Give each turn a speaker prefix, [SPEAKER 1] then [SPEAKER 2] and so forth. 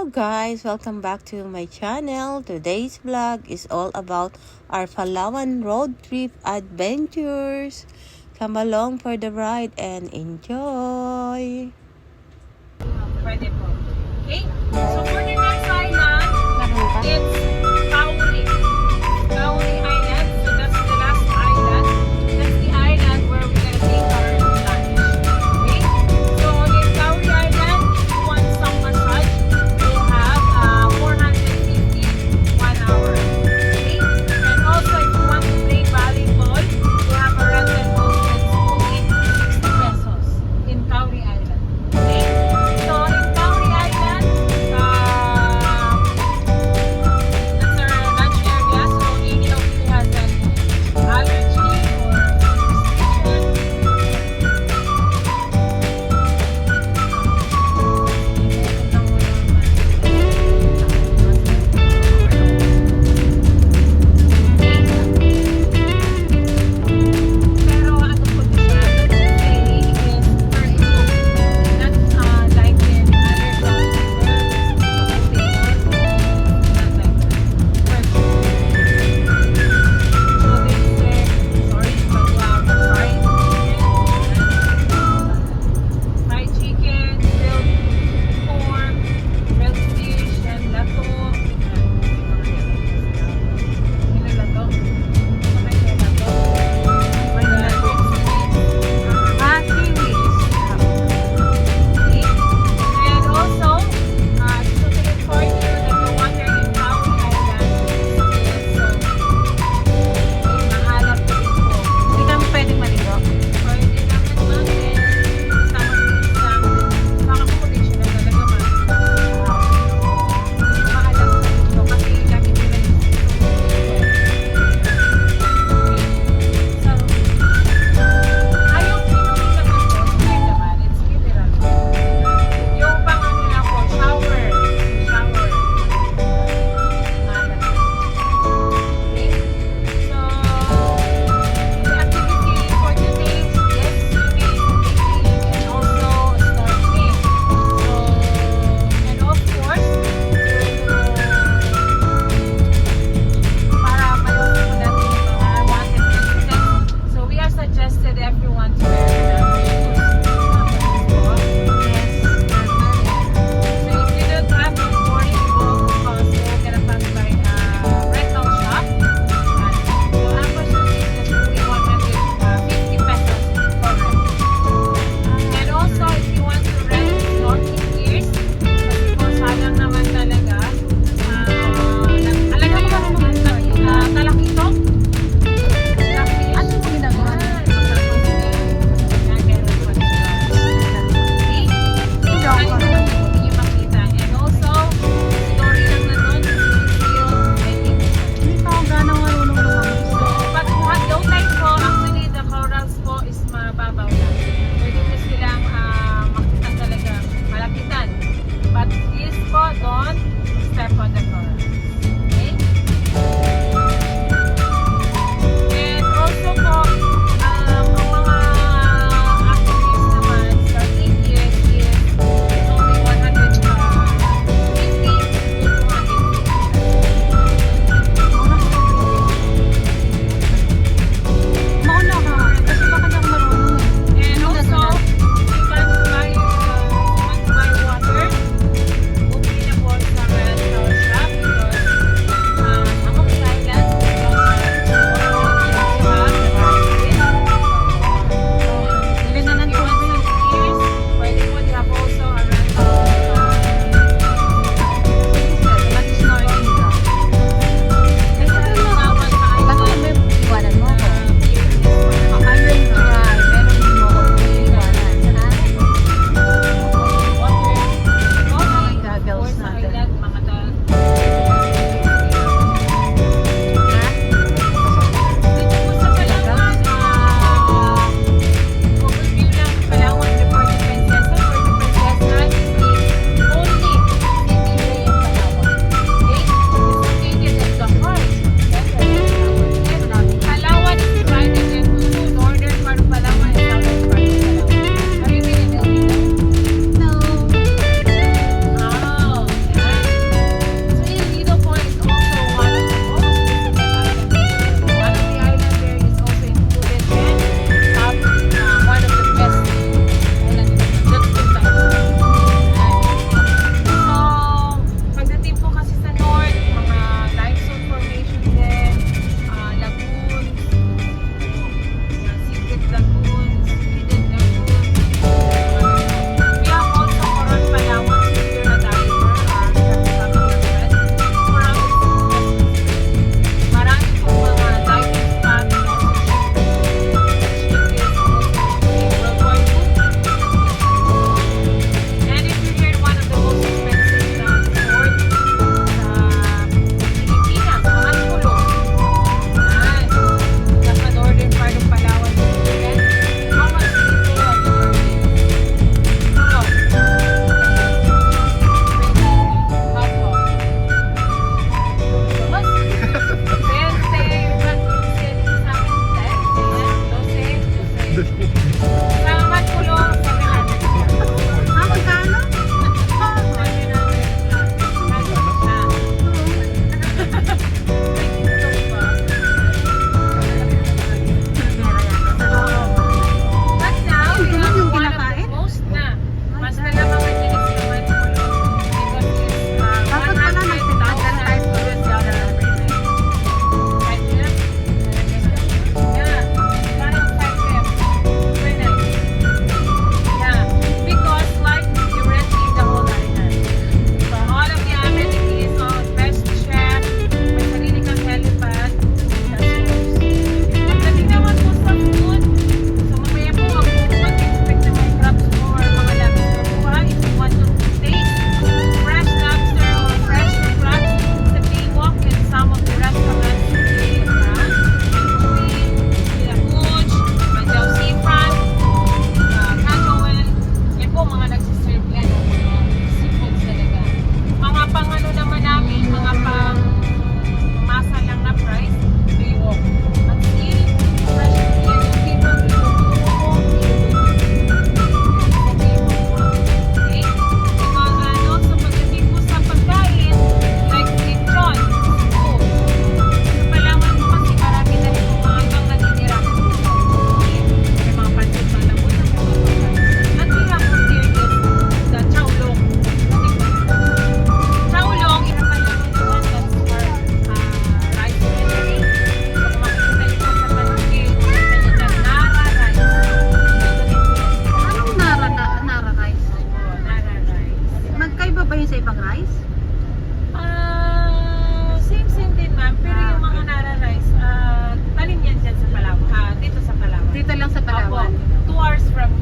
[SPEAKER 1] Hello guys! Welcome back to my channel. Today's vlog is all about our Palawan road trip adventures. Come along for the ride and enjoy!
[SPEAKER 2] Pwede po. Okay? So for the next island, it's Kauri. Kauri Island. So that's the last island. That's the island where we're gonna take our lunch. Okay? So in Kauri Island, if you want some massage, we have 450 1 hour. Okay? And also if you want to play volleyball, we have a rental boat that's only 60 pesos in Kauri Island. Okay? So in Kauri Island,
[SPEAKER 3] Dito lang sa
[SPEAKER 2] Opo,
[SPEAKER 3] Palawan.
[SPEAKER 2] 2 hours from